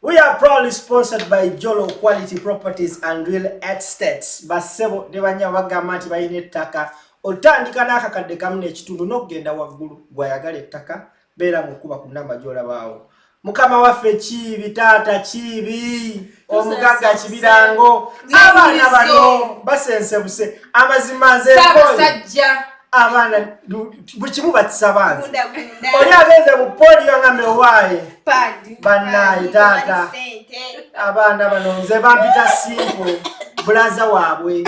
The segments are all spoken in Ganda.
We are proudly sponsored by Jolo Quality Properties and Real Estates. Basebo debanya bagamba nti bayina ettaka otandika n'akakadde kamu n'ekitundu n'okugenda waggulu gwayagala ettaka beera mu kuba ku nnamba gy'olabaawo. Mukama waffe Kiibi taata Kiibi omugagga Kibirango abaana bano basensebuse amazima nze Sabasajja abaana bukimu batisabanga oli agenze mu poliyo nga mewaaye bannaye taata abaana bano nze bampita simple bulaza waabwe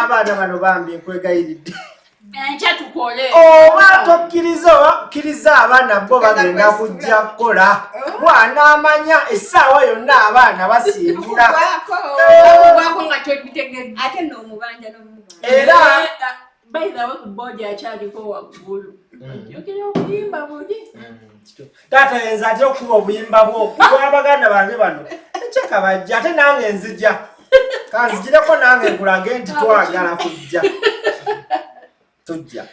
abaana bano bambi nkwegayiridde oba tokkiriza abaana bo bagenda kujja kukola bw'anaamanya essaawa yonna abaana basimbula era by the way kuboja achaliko waggulu yokera obuyimba buli taata yenza ate okuba obuyimba bwo kubw'abaganda bange bano ekyeka bajja ate nange nzija kanzigireko nange nkulage nti twagala kujja tujja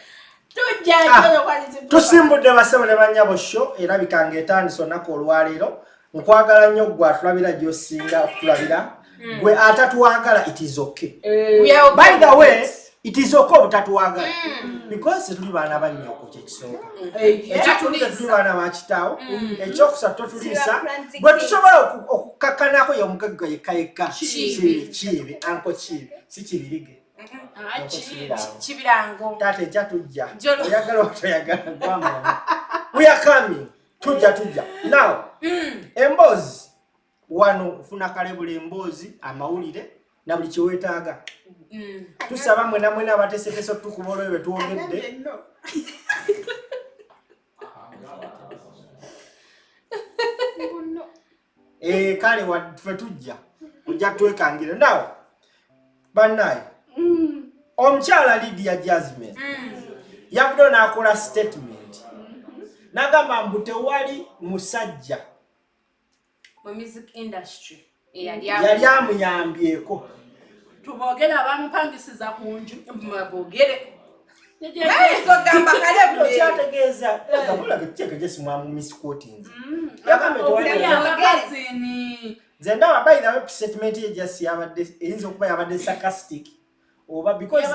tusimbudde basebo ne bannyabo sho era bikanga etandisa olunaku olwaleero nkwagala nnyo gwe atulabira gy'osinga okutulabira gwe atatwagala it is okay by the way it is okay obutatuwagala because tuli baana bannyo ku kyekisooka tuli baana bakitaawo ekyokusatu totuliisa bwe tusobola okukakkanako y'omugagga yekka Kiibi anko Kiibi si Kibirige Kibirango taata ejja tujja oyagala otoyagala gwamwana we are coming tujja now emboozi wano funa kalebula emboozi amawulire na buli kyewetaaga tusaba mwena abateeseteese otukuba olwo betwogedde kale ffe tujja ojja twekangire nawe bannaye omukyala Lydia Jazmine yavuddeyo n'akola statement n'agamba mbu tewali musajja mu music industry yali amuyambyeko tubogere abamupangisiza ku nju mabogere gamba kale kyategeeza gabulaga kyeka gyesimwamu misquotings nze ndaba by the way statement ye just yabadde eyinza okuba yabadde sarcastic oba because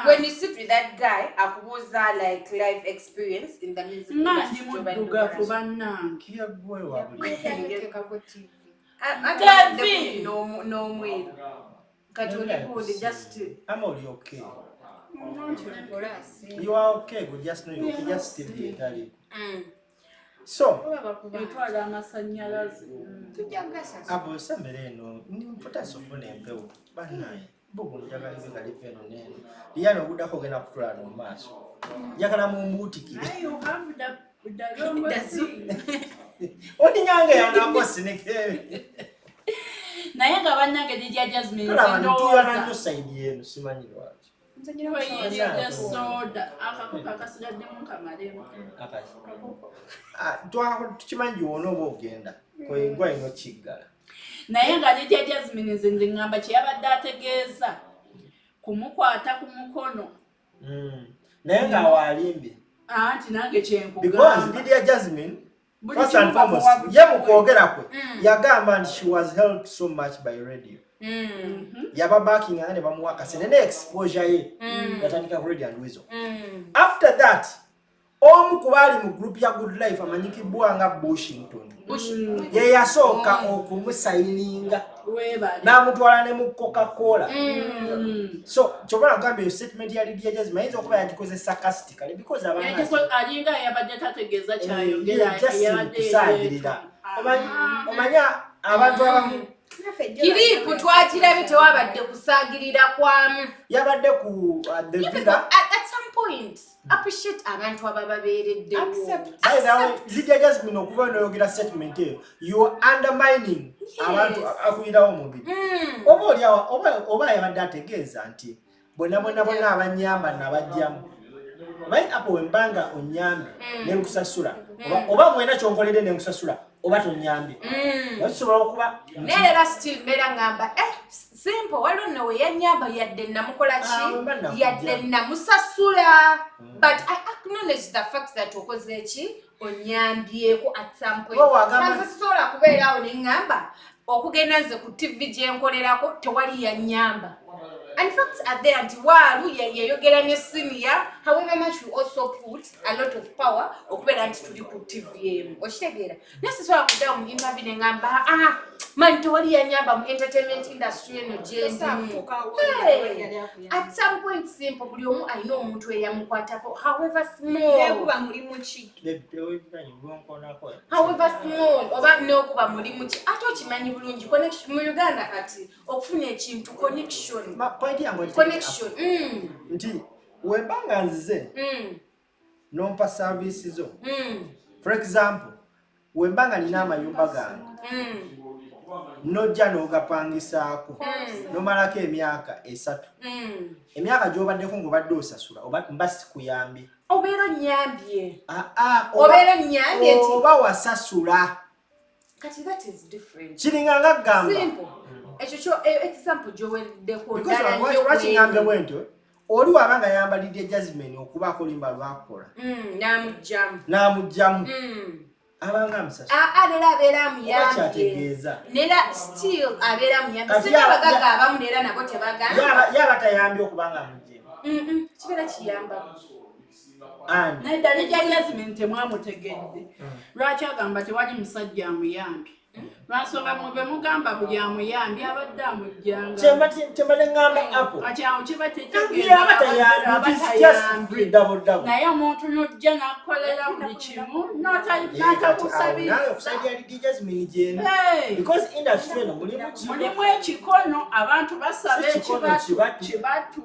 when you sit with that guy akubuuza like life experience in the music industry n'omweru kati oli just I'm only okay. You are okay, good. Just know you can just still be Italian. So, abo sembere no nimputa sofune mpeo banaye bugu njagala izinga lifeno nene liyano buda kogena kutula no maso njagala mu mbutikire oni nyange yanako sineke naye nga bannange Lydia Jazmine ndoza na side yenu simanyi lwaki tukimanyi wona oba ogenda kwegwa ino kiggala naye nga Lydia Jazmine nze ngamba kyeyabadde ategeeza kumukwata ku mukono naye nga walimbi anti nange kyenkugamba because Lydia Jazmine first and foremost ye mukwogera kwe yagamba nti she was helped so much by radio yaba backing ane bamuwa kasene ne exposure ye yatandika ku radio and wisdom after that omu kubali mu group ya Good Life amanyikibwa nga Washington ye yasooka okumusayininga n'amutwala ne mu Coca-Cola so chobala gambe statement ya Lydia Jazmine mayinza okuba yagikoze sarcastically because abantu alinga yabadde tategeeza kyayogera kusagirira omanya abantu abamu kiripu twakirabe tewabadde kusagirira kwamu yabadde ku the villa at some point appreciate abantu abababeeredde by the way Lydia Jazmine okuva n'oyogera statement eyo you are undermining abantu akuyirawo omubiri oba yabadde ategeeza nti bonna abanyamba nabajjamu omanyi apo wembanga onyambe nenkusasula oba mwena kyonkolere nenkusasula oba tonyambye nakisobola okuba naye era still mbeera ngamba simple waliwo nawe yanyamba yadde namukola ki yadde namusasula but I acknowledge the fact that okoze ki onyambyeko at some point tanzisobola kubeerawo ne ŋŋamba okugenda nze ku TV gye nkolerako tewali yannyamba. In fact, at the end, while you're getting a senior, however much we also put a lot of power, or whether to the TV, or shaggy. This is why I put down in having a man to worry about entertainment industry and at some point, simple, I know to a young quarter, however small, however small, or that no Mulimuchi. I thought you manipulate connection, Uganda at Ofunechi to connection. Connection. Nti webanga nzize nompa services zo. For example, webanga nina amayumba gange. Nojja n'ogapangisaako. Nomalako emyaka 3. Emyaka gy'obaddeko ng'obadde osasula oba mba sikuyambye. Obeera nnyambye. Obeera nnyambye nti oba wasasula. Kati that is different. Kiringa nga gamba. Simple. Ekyo example gy'oweddeko ddala nnyo lwaki ngambye bwentyo oli wabanga yambalidde Jazmine okubaako olimba lwakola n'amugjamu abanga amusasula nera abeera amuyambye nera still abeera amuyambye singa abagagga abamu nera nabo tebagamba yaba tayambye okubanga amugjeemu kibeera kiyamba naye ddala egya Jazmine temwamutegedde lwaki agamba tewali musajja amuyambye lwansonga mube mugamba buli amuyambi abadde amujjanga kyembadde ngamba apo akyawo kiba naye omuntu nojja n'akolera buli kimu n'atakusabira mulimu ekikono abantu basaba ekibatu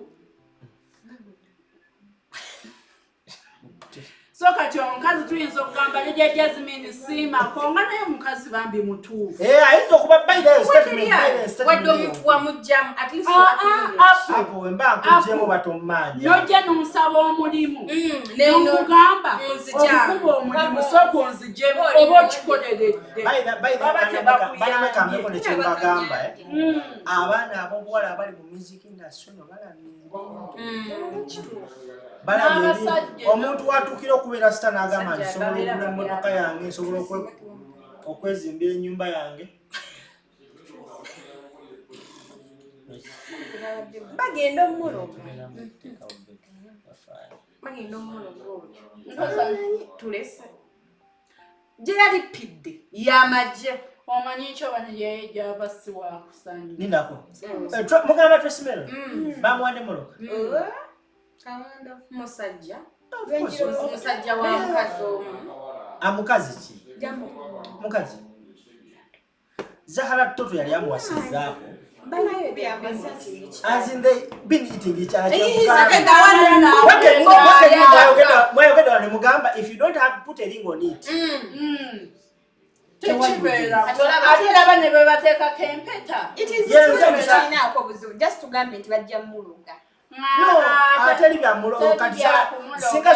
so kati omukazi tuyinza okugamba ne gya Jazmine siimako nga naye omukazi bambi mutuufu ayinza okuba bayirayo statement wadde omuntu wamugjamu at least apo wemba nkugjeemu batomanja nojja n'omusaba omulimu n'omugamba okukuba omulimu sooka onzigyemu oba okikoleredde banamekambeko nekyembagamba abaana ab'obuwala abali mu music industry no balabye omuntu watuukira okubeera sita n'agamba nti sobola okugula emmotoka yange nsobola okwezimbira ennyumba yange bagenda omuloga tulese gye yalipidde y'amagye omanyi ekyo bano yaye gyava si waakusanya ninako mugamba twesimero bamuwadde muloga kawanda musajja musajja wa mukazi omu amukazi ki mukazi Zahara Toto yali amuwasizzaako as in they been eating each other mwayogedde wano mugamba if you don't have put a ring on it tekibeera ate laba ne bwe bateekako empeta just tugambe nti bajja muluga no atali bya muloga kati singa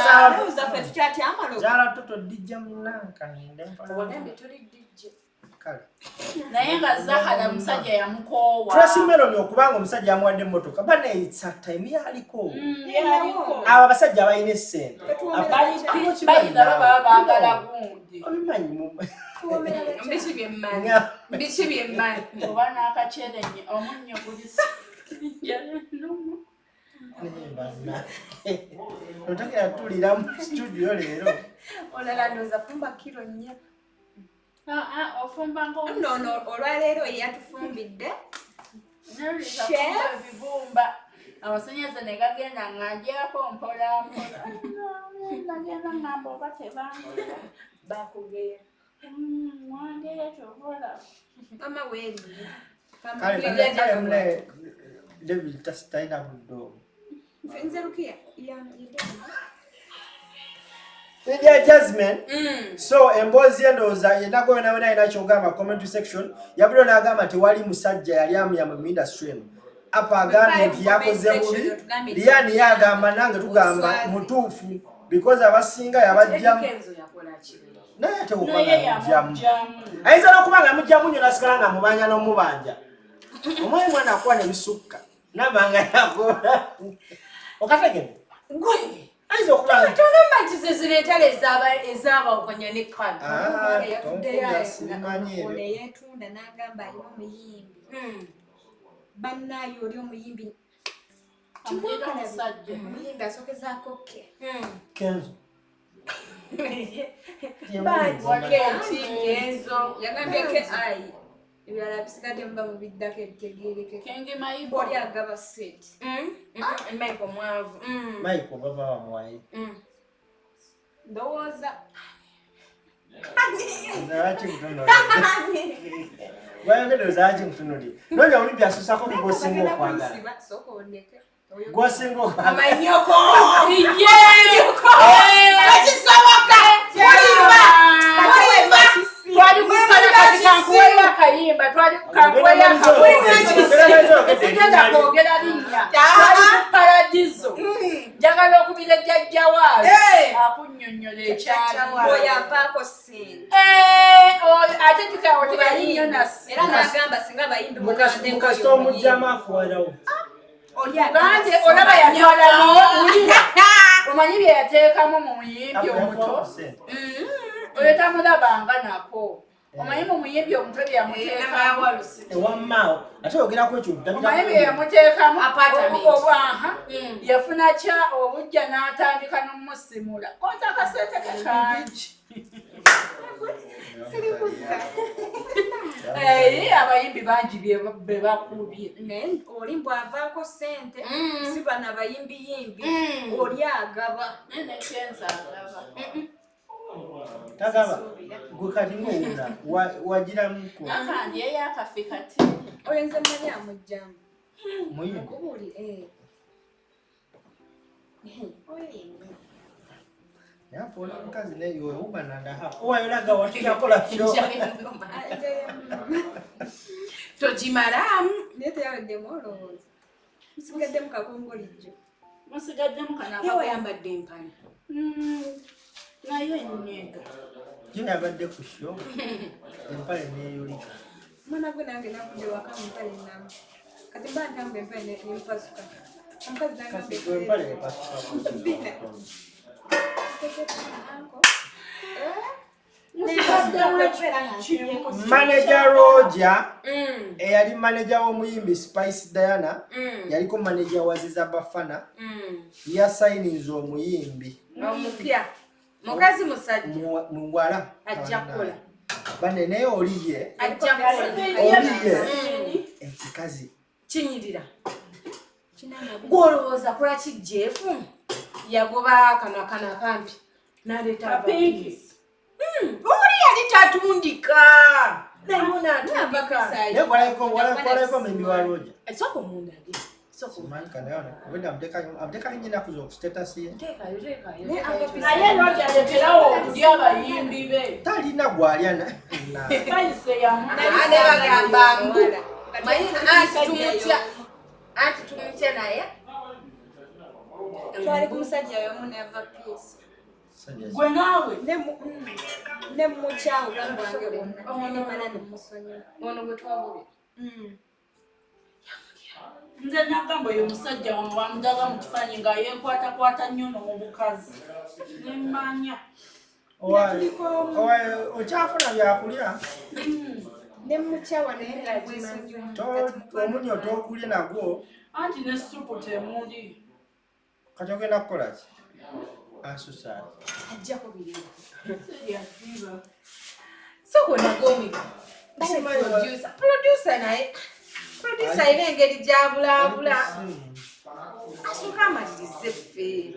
Zahara Toto dijja munanka wagambe tuli dijje kale naye nga Zahara musajja yamukoowa Tracy Meloni okubanga omusajja amuwadde emmotoka bane it's a time yaliko abo abasajja abalina essente bayinza baba baagala gundi obimanyi mbisi byemmanyi oba n'akacere omunnyo guli otakira tulira mu studio leero olala ndoza fumba kilo 4 ofumba no olwaleero yatufumbidde ebibumba amasanyaza ne gagenda ng'agyako mpola nagenda ngamba oba tebanga bakugera mwangere kyobola mama weeri kale mune David tasitaina buddo nze Rukia Lydia Jazmine so emboozi endowooza yenna gwe wena ina kyogamba comment section yabudde n'agamba tewali musajja yali amuyamba mu industry eno apa agambye nti yakoze bubi Lydia yagamba nange tugamba mutuufu because abasinga yabajjamu naye ate okubanga ayinza n'okuba nga mujjamu nnyo nasigala nga mubanja n'omubanja omwezi mwana akuwa nebisukka nabanga yakola okategedde gwe Aizo kuba. Tugamba nti ze zireetala ezaabawukanya ne kano. Ono yeetunda n'agamba alina omuyimbi. Bannaayo oli omuyimbi. Omuyimbi asookezaako ke. Kenzo. Kenzo. Yagambye ke ayi. Ebirala bisigadde muba mu biddako ebitegeereke. Kenge mayibo. Oli agaba seti. Michael mwavu. Michael baba bamuwaye. Ndowooza. Naachi mtuno. Wayongere zaachi mtuno li. Nolya Olivia asusako ku gosingo okwagala. Gosingo okwagala. Amanyoko. Nyoko. Akisoboka. Twali kukala katika nkuweya kayimba. Twali kukangweya kayimba. Sigenda kwogera linnya. Twali kuparadizo. Njagala okubira jjajja waawe. Akunnyonnyola ekyalo. Oyo avaako sente. Ate tukawo tebalinyo nasi. Era n'agamba singa bayimbi mukasita omujjama akuwalawo. Gante olaba yatwala n'owulira. Omanyi bye yateekamu mu muyimbi omuto. Oyo tamulabanga nako. Omanyi mu muyimbi omuto bye yamuteekamu. Ewamaawo ate ogerako ekyo omanyi bye yamuteekamu oba yafuna kya obujja n'atandika n'omusimula. Kota akasente ke kangi. Abayimbi bangi be bakubye. Oli bw'avaako sente si bano abayimbiyimbi oli agaba. Nene Kenzo agaba. Tagaba gwe kati ng'owuna wagiramuko. Akandi ey'akafi kati. Oyo nze mmanyi amugjamu. Muyimbi. Yapona mukazi naye oba nandaha. Owayolaga watuyakola kiro. Togimalamu. Naye teyaweddemu olowooza. Musigaddemu kakongolijjo. Musigaddemu kanaka. Yewe yambadde empale. Nayo nnega. Gye yabadde ku show. Empale neeyolika. Mwana gwe nange navudde waka mu mpale nnamu. Kati mba ntambula empale n'empasuka. Omukazi n'agamba empale nepasuka. Manager Roger eyali manager w'omuyimbi Spice Diana yaliko manager wa Ziza Bafana yasayininze omuyimbi omupya mukazi musajja muwala ajja kukola banene oliye ajja kukola oliye ekikazi kinyirira gwolowooza kola ki Jeefu yagoba kano akampi n'aleeta pinki oli yali tatundika naimuna atundika naye kwalaiko membi wa Roger esoko munda ali soko manka nayo wenda amteka nyina kuzo status ye Naye Roger alekerawo okulya abayimbi be. talina gwalya Bayise yamu. ane bagamba mbu manyi anti tumutya naye twali ku musajja y'omu neva piisi. Gwe naawe ne mukyawo bwange bonna nemala nemusonyiwa ono gwe twabulira nze nagamba oyo omusajja wano wamudaga mu kifaananyi nga yeekwatakwata nnyo n'omukazi nemmanya okyafuna byakulya ne mukyawo naye nagwesonyiwa omunyo tokulye nagwo anti ne supu temuli kati ogenda kukola ki asusaali ajja kubirira siryaziba soko nagomiga producer naye producer ina engeri gyabulabula asooka amalirize ffe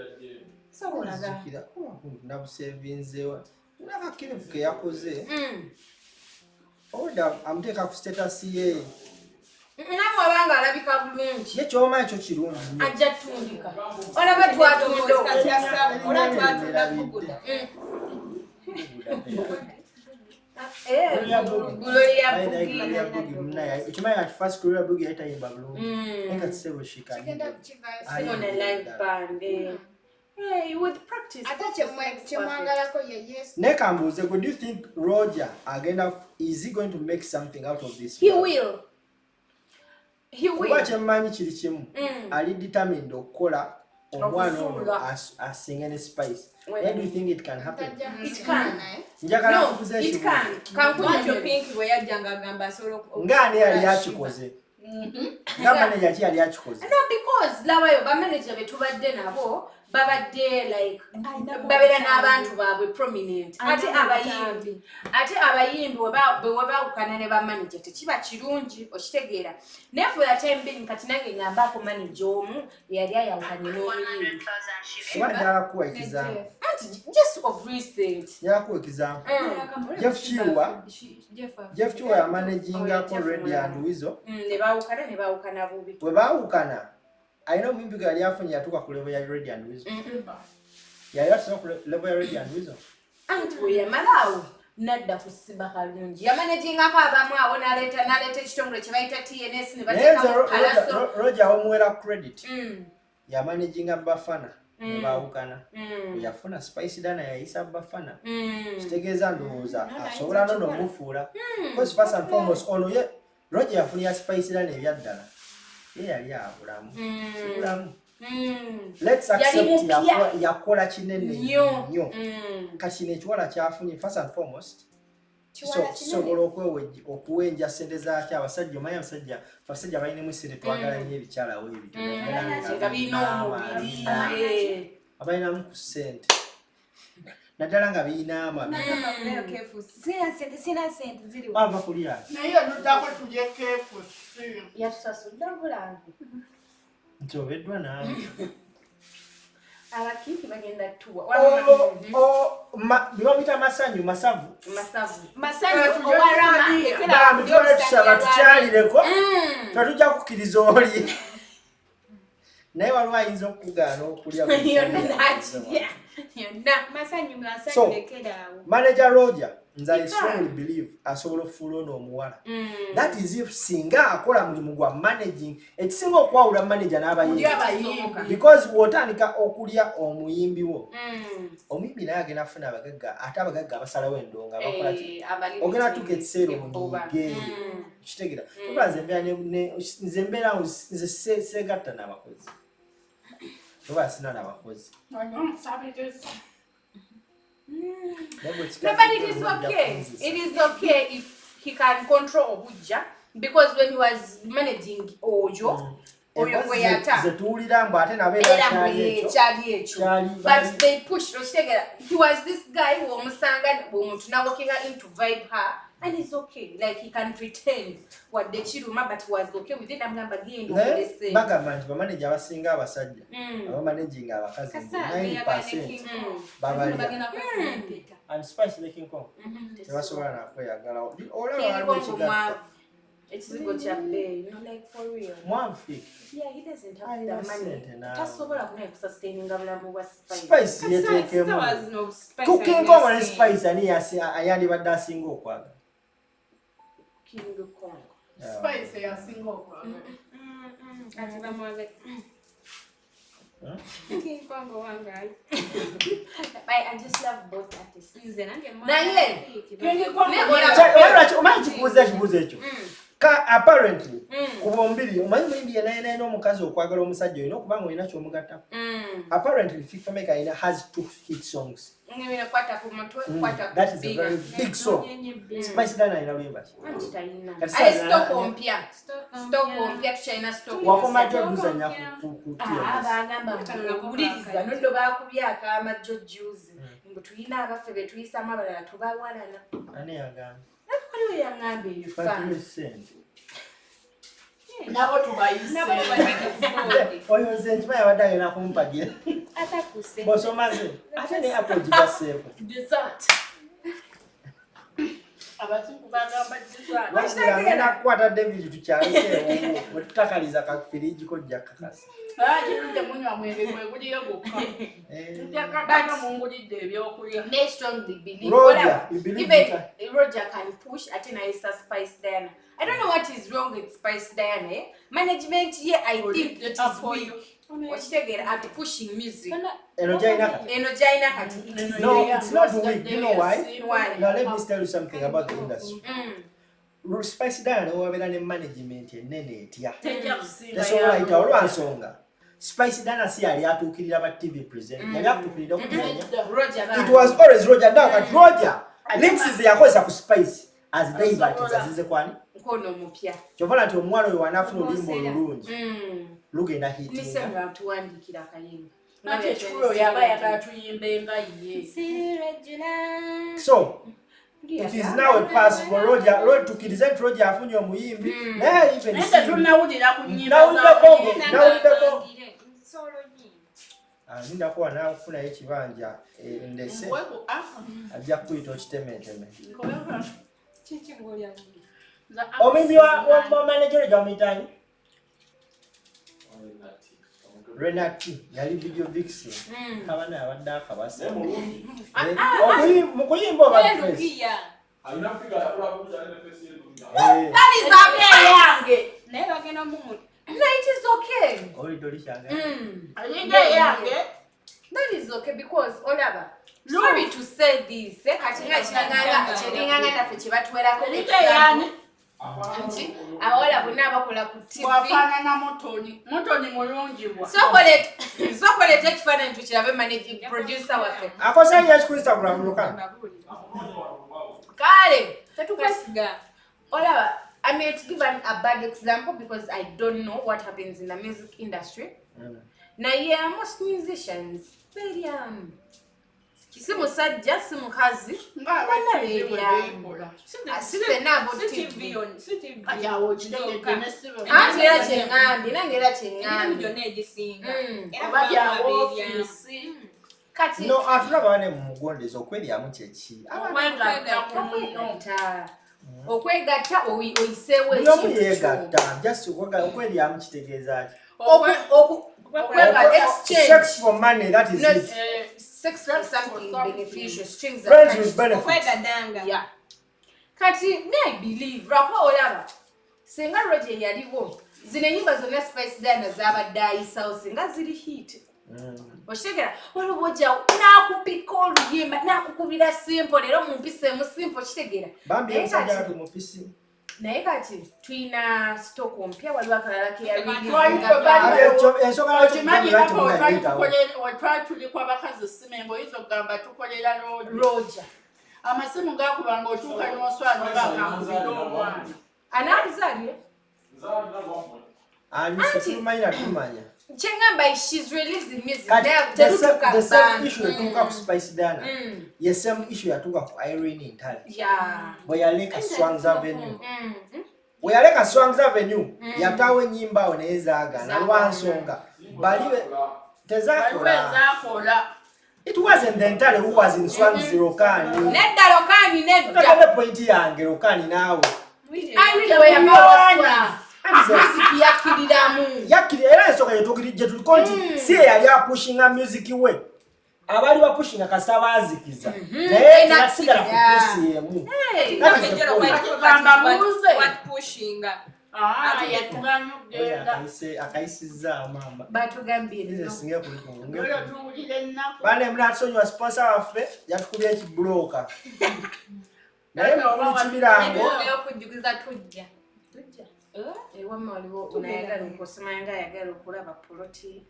sobonaga nabusevinzewa nakakirivu ke yakoze oda amuteeka ku status ye namwe abanga alabika bulungi ye kyoma ekyo kirungi ajja tutundika olaba twatunda kati asaba ola twatunda kuguda ekimanyi ati fast Gloria Bugi yayitayimba bulungi naye kati sebo kigenda kukiva simona live band with practice ate kyemwangalako ye Yesu naye kambuuze do you think Roger is he going to make something out of this he will kuba kyemmanyi kiri kimu ali determined okukola omwana ono asinga ne spice. Where do you think it can happen? It can. Njagala No, kukuza it can. Kankunyo Pink bwe yajjanga agamba asobola ngani yali akikoze. Nga manager ki yali akikoze. No, because labayo ba manager betubadde nabo babadde like babera n'abantu baabwe prominent. Ate abayimbi webawukana ne ba manager tekiba kirungi okitegeera. Naye for that time being kati nange ngambako manager omu yali ayawukanye n'omuyimbi. Wajala kuwa example. Just of recent. Yakuwa example. Jeff Chiwa ya managinga ko Lydia and Weasel. Ne bawukana bubi. Bwe bawukana alina omuyimbi gali afunye yatuuka ku level ya Lydia and Weasel. Yali atuuka ku level ya Lydia and Weasel. Anti bwe yamalaawo nadda kusiba kalungi. Yamanagingako abamu awo n'aleeta ekitongole kye bayita TNS ne bateekamu kalaso. Roger awomuwera credit. Yamanaginga Bafana ne bawukana. Yafuna Spice Dana yayisa Bafana. Kitegeeza ndowooza asobola n'omufuula. Because first and foremost ono ye Roger yafunira Spice Dana ebyaddala. Ye yali abulamu. Let's accept yakola kinene nnyo. Kati nekiwala kyafunye first and foremost. Kisobola okuwenja ssente zaaki abasajja omanyi abasajja balinamu ssente twagala nnyo ebikyala weebito. Abalinamu ku ssente. Naddala nga birina bava kulya. Naye nodako tulye kefusi. Yatusasudde obulangu. Nti obeddwa naawe. Abakiiki bagenda tuwa. Bibabita masavu. Masanyu owarama. Tusaba tukyalireko. Tetujja kukkiriza oli. Naye waliwo ayinza okugaana okulya. masanyu lekeraawo. Manager Roger, I strongly believe asobola okufuula ono omuwala. That is if singa akola mulimu gwa managing. Ekisinga okwawula manager n'abayimbi. Because wotandika okulya omuyimbi wo. Omuyimbi naye agenda afuna abagagga, ate abagagga abasalawo endonga bakola ki? Ogenda tuka ekiseera omunyiige. Kitegeera. Nze mbeera nze seegatta n'abakozi. Oba sina n'abakozi. No, but it is okay. It is okay if he can control Obuja, because when he was managing Ojo, but they pushed. He was this guy who was now working into vibe her, and it's okay. Like he can pretend what the chiruma, but he was okay with it. I'm not again. Bagamanti bamanager abasinga abasajja abamanaging abakazi 9% and Spice making call tebasobola nakweyagala olaba it's a good job there, you know, like for real. Yeah, he doesn't have the money. Tasobola kunay sustaining abulamu bwa Spice yetekemu cooking kong and Spice ani ayandi badde asinga okwaga King Kong. Spice yasinga okwaga. Ati bamwage. King Kong wangai. I just love both artists. Kibuuzo ekyo. Apparently, kubombiri omanyi muyimbi yenayina n'omukazi okwagala omusajja olina okuba nga olina kyomugattako. Apparently, FIFA Maker has 2 hit songs. That is a very big song. Spice Dana alina lwemba ki? Wakomajo luzanya ku Buliriza noddo bakubyako amajjo juzi. Mbu tulina abaffe be tuyisamu abalala tubawalana. Ani yagamba? Waliwo yaŋŋamba eyo fana. Nabo tubayise. Oyo nze nkimanyi abadde agenda kumpagira. Atakuse. Bosomaze. Ate ne apple gibaseeko. Dessert. Abazungu bagamba dessert. Wagenda kukwata David tukyaleko bwe tutakaliza kafiriji kojja kakasi. Kirudde munywa mwenge gwegulira gwokka. Tujakatanga mungulidde ebyokulya. They strongly believe. Roger, you believe even Roger can push at Naisa Spice Diana. I don't know what is wrong with Spice Diana. Management here, I think it is weak. What you get at pushing music. Enojina kati. No, it's not weak. You know why? Why? Now let me tell you something about the industry. Spice Diana wabeera ne management ennene etya. Tesobola yita olwansonga. Spice Dana si yali atuukirira ba TV presenter. Yali atuukirira okumanya. It Roger. was always Roger. Now at Roger. Links yakozesa ku Spice as David azize kwani? Nkono mupya. Kyovana nti omwana oyo wanafuna oluyimba olulungi. Lugenda hit. Nisemba atuwandikira akayimba. Nate chuo yaba yakatuyimbe nga ye. So it is now a pass for Roger. Roger to present Roger afunye omuyimbi. Naye even nese tunawulira ku nyimba nawulideko. Ninda kuwa nawe kufuna ekibanja ndese. Ajja kuyita okitemeteme. Omuyimbi wa manager Jazmine. Renati yali video vixen. Kabana abadde akabasa. Mukuyimba Lukia. That is okay yange. Never gonna move. No, it is okay. That is okay because Olaba. Sorry to say this. Katinga chinganga chinganga na fechibatwera ko. Anti awala bonna bakola ku TV. Wafana na motoni mulungi bwa. Sokole tekifana ntu kirabe managing producer waffe. Akosa ya ku Instagram lokana. Kale, setukasiga. Olaba, I may give a bad example because I don't know what happens in the music industry. Now, yeah, most musicians, very simu sajja simu kazi bana beebya asibe nabo TV ajawo kidege nesibo angera chengambi nangera chengambi byonna egisinga era bajawo ofisi kati no atulaba bane mu mugondeza okwelyamu kyeki okwegatta oyiseewo ekintu just okwelyamu kitegeeza sex for money, that is it. Sex for something beneficial, strings friends with benefits. Yeah. Kati, I believe, Rapa Olaba, Singa Roger Yadiwo, zine nyimba zone Spice Dana zaba dai sauce, nga zili hit. Oshegera, oluboja nakupika oluyimba, nakukubira simple, lero mumpise mu simple kitegera. Bambi omusajja atu mupisi. Naye kati tuina stock ompya waliwo akalala ke yali tulikwa bakazi simengo izo gamba tukolera Roger amasimu gakubanga otuuka n'oswana bakangubira omwana anakuzalye tumanya Chengamba, she's releasing music. The same issue yatuuka ku Spice Dana. The same issue yatuuka ku Irene Intali. Yeah. Bweyaleka Swang's Avenue. Bweyaleka Swang's Avenue yatawe nyimba onezaaga na lwansonga. Baliwe tezakola. It wasn't the Intali who was in Swang's Lokani. Nedda Lokani nedda. Nakane point yange Lokani nawe. Irene we yabawana. Music yakiriramu era ensonga yetuukirije tuliko nti si yali apushinga music we abali bapushinga kasita banzikiza naye yasigala ku pesi yemu akayisizza amamba batugambire bane mnatusonyiwa sponsor waffe yatukubya ekibulooka naye mukulu kimirango okujjukiza tujja wamma waliwo unayagala okusimanga ayagala okulaba poloti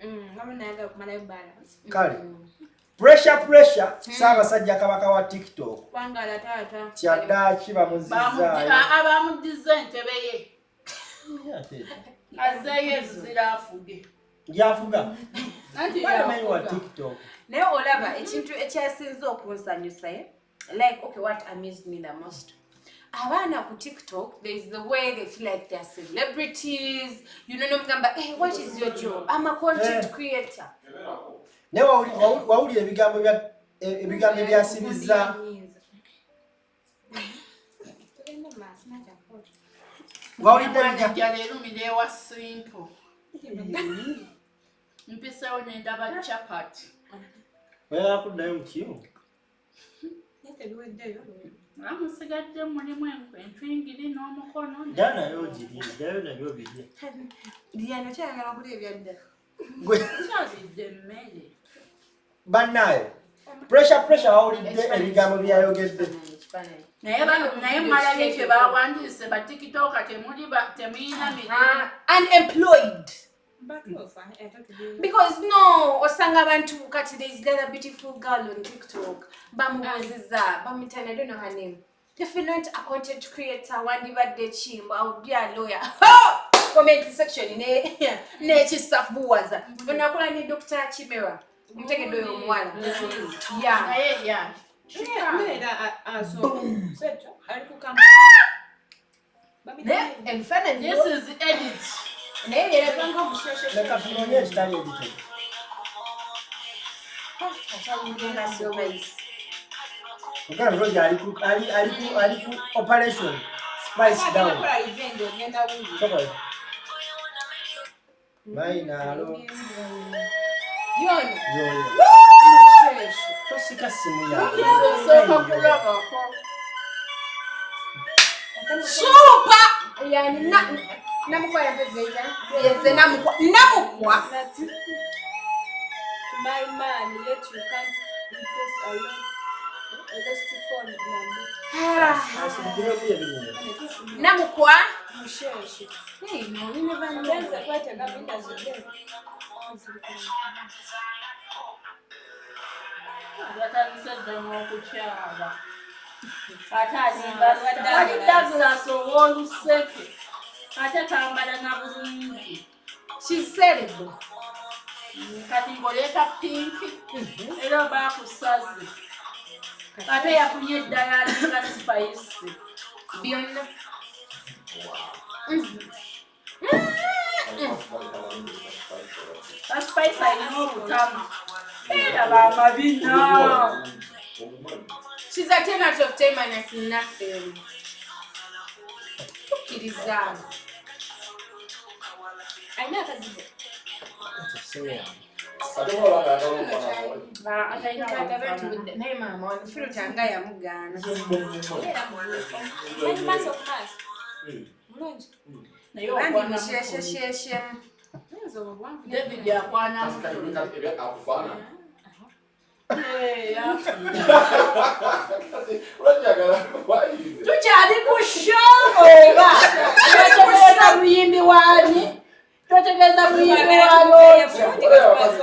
nayagala kumalayo balance kale pressure Ssaabasajja Kabaka wa TikTok kwangala taata kyaddaaki bamuzizaayo abamudiza entebe ye azeeyo ezizira afuge gyafuga balamanyi wa TikTok naye olaba ekintu ekyasinza okunsanyusa like okay what amused me the most Awana ku TikTok, there is the way they feel like they're celebrities. You know, hey, what is your job? I'm a content creator. Ne wawulira ebigambo byasibizza wawulidde leero mireewa simple mpisewo nendaba chapati oyagala kuddayo mu kiyo amusigadde mulimu entwingiri n'omukono janayo girijayo nabyo birye Lydia kyayagala kulya ebyadda kyazidde emmere bannaayo pressure wawulidde ebigambo byayogedde naye mwalabye kye bawandiise ba TikTok temulina mirimu unemployed Because no, osanga abantu kati there is another beautiful girl on TikTok. Bamuzizaako, I don't know her name. If you're not a content creator, one day chimba, I would be a lawyer. Comment section ne stuff buwaza. Unakola ni Dr. Chimera. Mteke doyo mwana. Yeah. This is edit. Operation spice down. Super! Yeah, namukwa ya pezeta. Yes, namukwa. My man, let you can't replace alone. Namukwa? Hey, no, we never know. That's quite a government as well. She's terrible. Kati ngoleka pink era bakusaze ate yafunye eddala alinga spice byonna spice alina obutamu era bamabina. She's a 10 out of 10 and it's nothing. Tukiriza. Aina kazibu. David yakwana tukyali ku show oba tutegeeza muyimbi wani tutegeeza muyimbi wano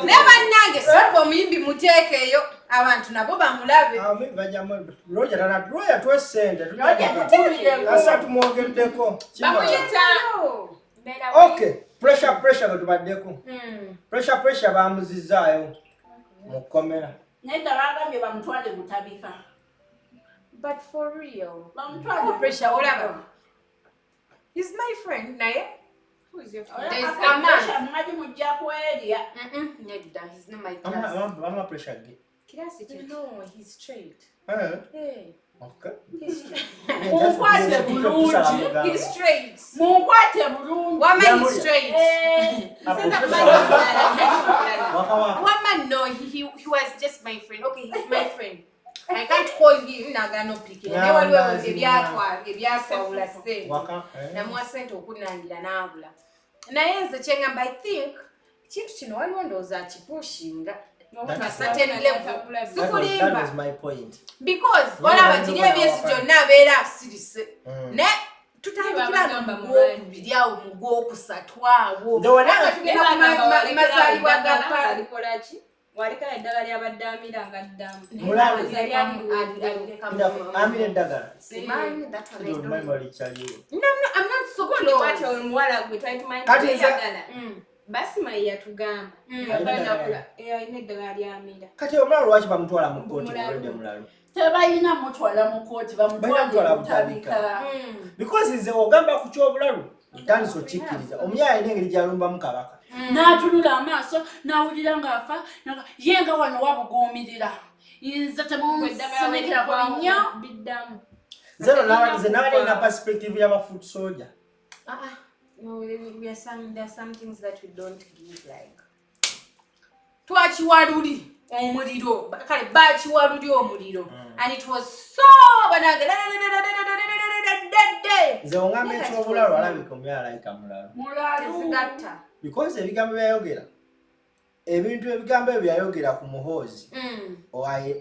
neba nange siba omuyimbi muteekeeyo abantu nabo bamulabe Roja twesente asa tumwogeddeko bamuyitayo. Okay, pressure batubaddeko. Pressure bamuzizaayo mukomera. naye bagambye bamutwale butabika. But for real, bamutwale pressure olaba. He's my friend naye. Who is your There is a man. Mwaji mujja kweria. Nedda, he's not my class. Mama pressure ge. Class no, he's straight. Hey. Okay. He's straight. Munkwate bulungi. He's straight. Munkwate bulungi. Woman is straight. Wakawa. Woman no, he was just my friend. Okay, he's my friend. I can't call him nagano piki. Never will ebyatwawula sente. Namwa sente okunangira n'abula. Naye nze kyengamba I think kintu kino waliwo ndowooza akipushinga. That was my point. Because olaba kiri ebyesi gyonna abeera asirise. Ne tutandikira ng'omubiryawo mu gwokusatu awo. Tugenda ku mazaalibwa ga Alikolaki? Walikala eddagala lyabadde amira nga ddamu. Amira eddagala. I'm not so close. Kwate omuwala gwe twali tumanyi eddagala. Basima yatugamba. Alina eddagala lyamira. Kati omulala lwaki bamutwala mu kkooti mulwadde mulalo? Tebalina mutwala mu kkooti bamutwala butabika. Because nze ogamba ku kyobulalu ntandise okikkiriza. Omuyayi alina engeri gy'alumbamu kabaka. N'atunula amaaso n'awulira ng'afa ye nga wano wabuguumirira. Nze temunsomekera ku binnyo biddamu. Nze n'abalina perspective y'aba-foot soldier. No, there are some things that we don't give like. Twachiwaduli omuliro. Kale bachiwaduli omuliro. And it was so bananga. Nze ongambe ekyobulalu alabika omuyala alayika mulalo. mulalo. Because ebigambo byayogera. Ebintu ebigambo ebyo byayogera ku muhoozi.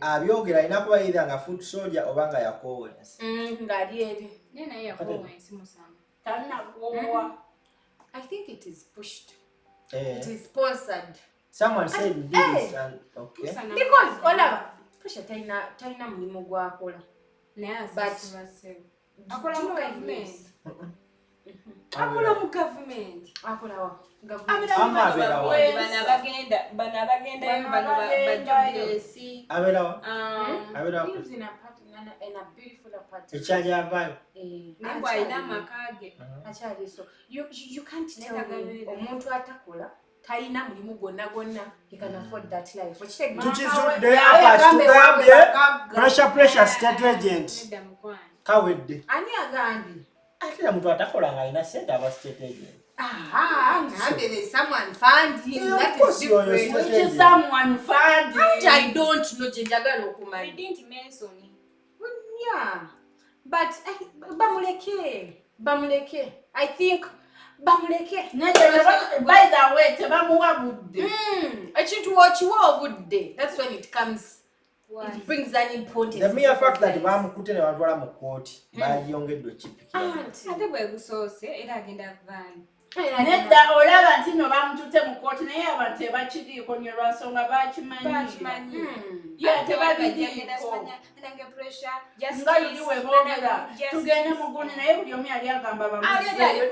Abyogera alina kuba either nga foot soldier oba nga yakoowensi. Ngali eri. Naye yakoowensi musanga. Tannagowa. I think it is pushed. It is sponsored. Someone said you did this and okay. Because olaba pressure taina mulimo gwakola. But akola mu government. Akola mu government. Akola wa government. Bana bagenda si. Abera. Lives in a beautiful apartment. Echaja avayo. Nembo aina makage. Achali so you can't tell me omuntu atakola taina mulimu gonna he can afford that life. Tuchizudde apa pressure state agent. Kawedde. Ani agandi? Ate muntu atakola nga ina sente aba state agent. There is someone funding. That is different. Which is someone funding. I don't know Jenjagalo Kumari. I didn't mention. Yeah. But Bamuleke. I think Bamuleke. By the way, Bamuzizaako. Actually, watch you good day. That's when it comes. It brings an importance. The mere fact that bamukute ne badwala mu court bayongeddwe chipiki. Ate bwe busoose era agenda vani. Nedda olaba nti no bamutute mu kooti naye abantu tebakiriiko nnyo lwansonga bakimanyi. Tebabidiiko. Nga luli we boogera tugende mu gundi naye buli omu yali agamba bamuzeeyo.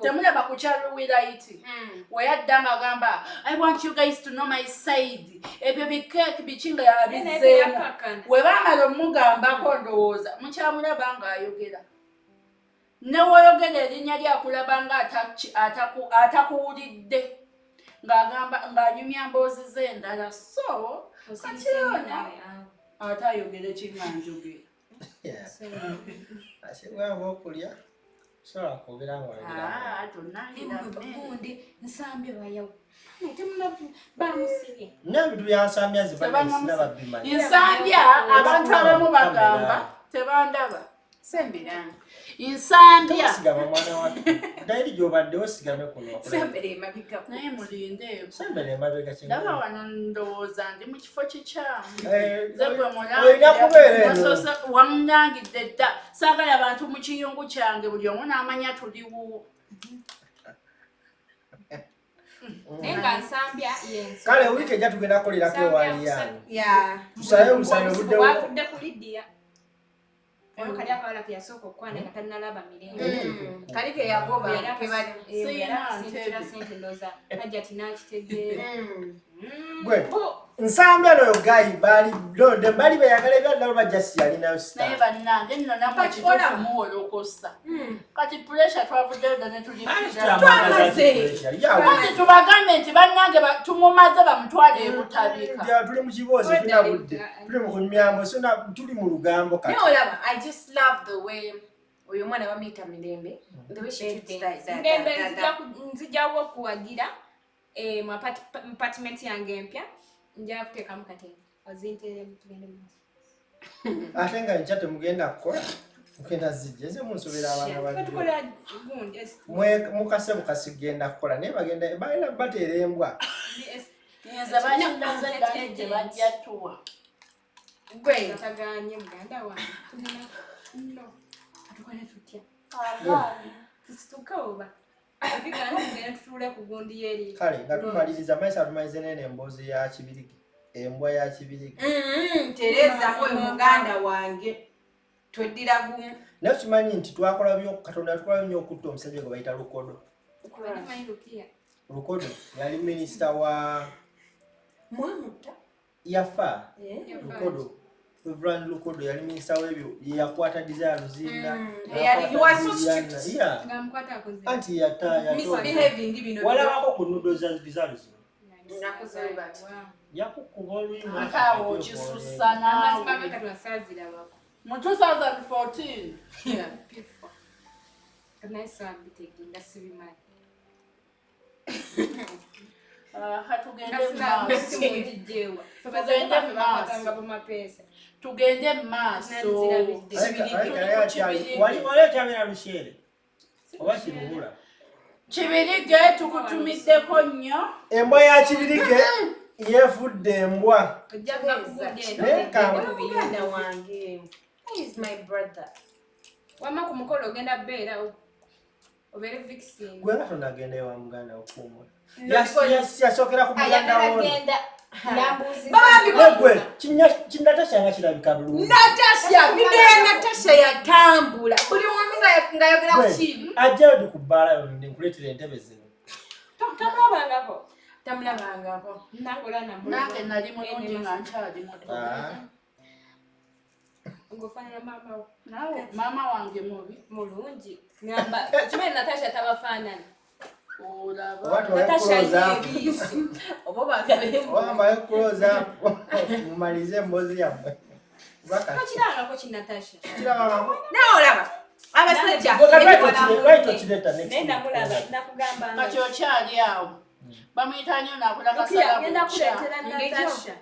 Temulaba ku kyaluwira iti. We yadda nga agamba I want you guys to know my side. Ebyo bikeeki biki nga yabizzeemu. We baamala omugambako ndowooza mukyamulaba ng'ayogera. Newoyogera erinnya lyakulaba nga atakuwulidde ng'anyumya mboozi ze endala so kati ono ate ayogera ekiŋŋanjogera. Asibwaba okulya sobola kwogera nga Gundi nsambye bayawo. Bamusibye. n'ebintu byansambya zibanasiraba bimanyi. Nsambya abantu abamu bagamba tebandaba. Sembiranga. Insambya. Sigama mwana watu. Dairi gy'obaddewo sigame kuno. Sembere emabega. Naye mulindeyo. Sembere emabega kinga. Ndaba wano ndowooza ndi mu kifo kikyamu. Olina kubeera eno. Wamunyangidde dda. Saagala abantu mu kiyungu kyange buli omu n'amanya tuliwo. Nenga nsambya yensi. Kale wiiki ejja tugenda kukolerako ewaliyano. Yeah. Tusabe omusango buddewo. Wavudde ku Lydia. Kali akawala kiyasooka okukwana nga tannalaba mirembe. Kali ke yagoba era sente ndooza hajja tinakitegeera. Gwe nsambya noyo gayi bali beyagala ebyaddalu bajjasi yalinayo naye bannange nno namwe kituufu muwolokosa. Kati puresha twavuddeyo dda ne kati tubagambe nti bannange tumumaze bamutwale ebutabika. Tuli mu kiboozi tulina budde. Tuli mu kunyambo tuli mu lugambo kati. I just love the way oyo mwana bamuyita Mirembe. The way she treats that. Nzijawo okuwagira mu apartment yange empya. Nja kuteekamu katebe. Ozinteere tugende mu maaso. Ate nga nkya temugenda kukola. Mugenda zijja. Nze munsobera abaana bajjo. Tukola gundi. Mukase mukasigenda kukola naye bagenda balina bateera embwa. Nze bakindaze dda gye bajja tuwa. Gwe tagaanye muganda wange. No. Atukole tutya. Tusitukaoba. Kale nga tumaliriza maisa tumalize nene emboozi ya kibirigi. Embwa ya kibirigi. Tereza mwe muganda wange. Tweddira gumu. Naye kimanyi nti twakola byo Katonda tukola nnyo okutta omusajja gwe bayita Lukodo. Lukodo yali minisita wa Mwamuta. Yafa. Lukodo. Reverend Lukodo yali minisita w'ebyo yakwata Desire Luzinda. He was so strict. Yeah. Anti yata misbehaving bino. Wala wako kunudo za Desire Luzinda. Nakuzoe bat. Yakukuba oluyima. Akawo kisusa naawe. Mu 2014. Yeah. Nice one bitaking that's really mad. Tugende mu maaso. Wali kyabera lushere. Oba kiruhula. Kibirige tukutumiddeko nnyo. Embwa ya kibirige yefudde embwa. Muganda wange. He is my brother. Wama ku mukolo ogenda beera obere vixen gwe bato nagenda wa muganda okuumula yasokera ku muganda ayagenda yambuzi gwe Natasha nga kirabika bulungi Natasha video ya Natasha yatambula buli omuntu nga yogera ku kintu ajja odi ku bbala yo nkuleetera entebe zino tamulabangako nangola nange nali mulungi nga nkyali muto ngofanira mama nawe mama wange mubi mulungi ngamba kimene Natasha tabafanana watu wambaye close up mumalize mbozi yammwe kirangako ki Natasha naolaba abasajja namulaba nakugamba kati okyali awo bamuyita nnyo nakola kasalagenda Natasha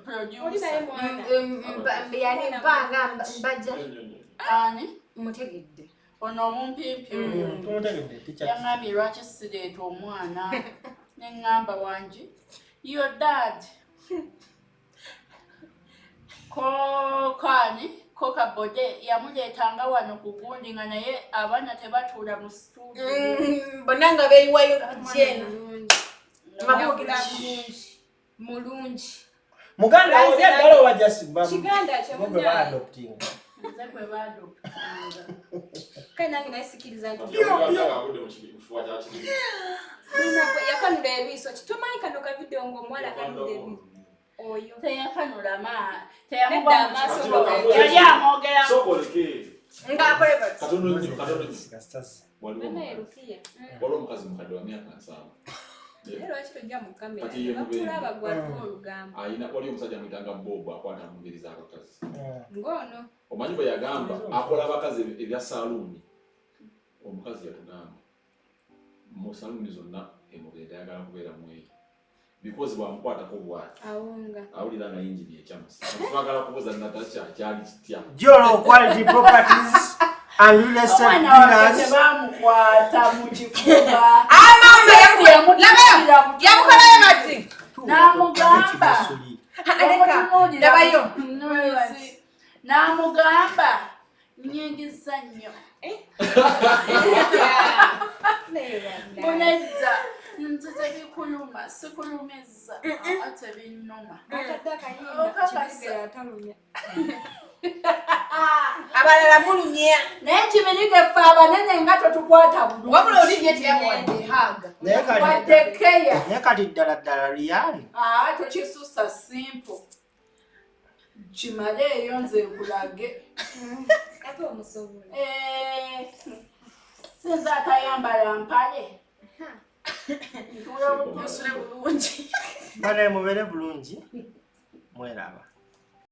producer yani mpanga mbajja ani mutegedde ono omumpimpi yaŋŋambye lwaki sireeta omwana neŋŋamba wangi your dad ko kabode yamuleetanga wano ku gundi nga naye abaana tebatuula mu studio bonna nga beeyiwayo jena mulungi muganda oli addala owajasiba kiganda mugwe baadoptinga nze kwe baadoptinga kale nange nayesikiriza nti yakanula ebiso kitumanyi kano ka video ng'omuwala kanula ebiso oyo teyakanula yali amwogera omukazi mukadde wa myaka 7 lwaki tojja mu kamera bakulaba gwatuwa olugamba wali omusajja amuyitanga Bob akwata mubiriza abakazi ngono omanyi bwe yagamba akola abakazi ebya saluuni omukazi yatugamba mu saluuni zonna emugenda yagala kubeera mweyo because bwamukwatako bwati awulira nga yinjini ekyamusa twagala kubuuza Natasha kyali kitya Jolo quality properties and real estate dealers bamukwata mu kifuba yamukolayo mati n'amugamba dabayo n'amugamba nyingiza nnyo munezza nzize bikuluma sikulumizza ate binnuma abalala mulumya naye kibirige ffe abanene nga totukwata bulungi wabula olibye teyamuwadde haga wadde keya naye kati ddala liyali tokisusa simple kimale eyo nze nkulage ate omusobola sinza atayambala mpale musule bulungi bane mubere bulungi mweraba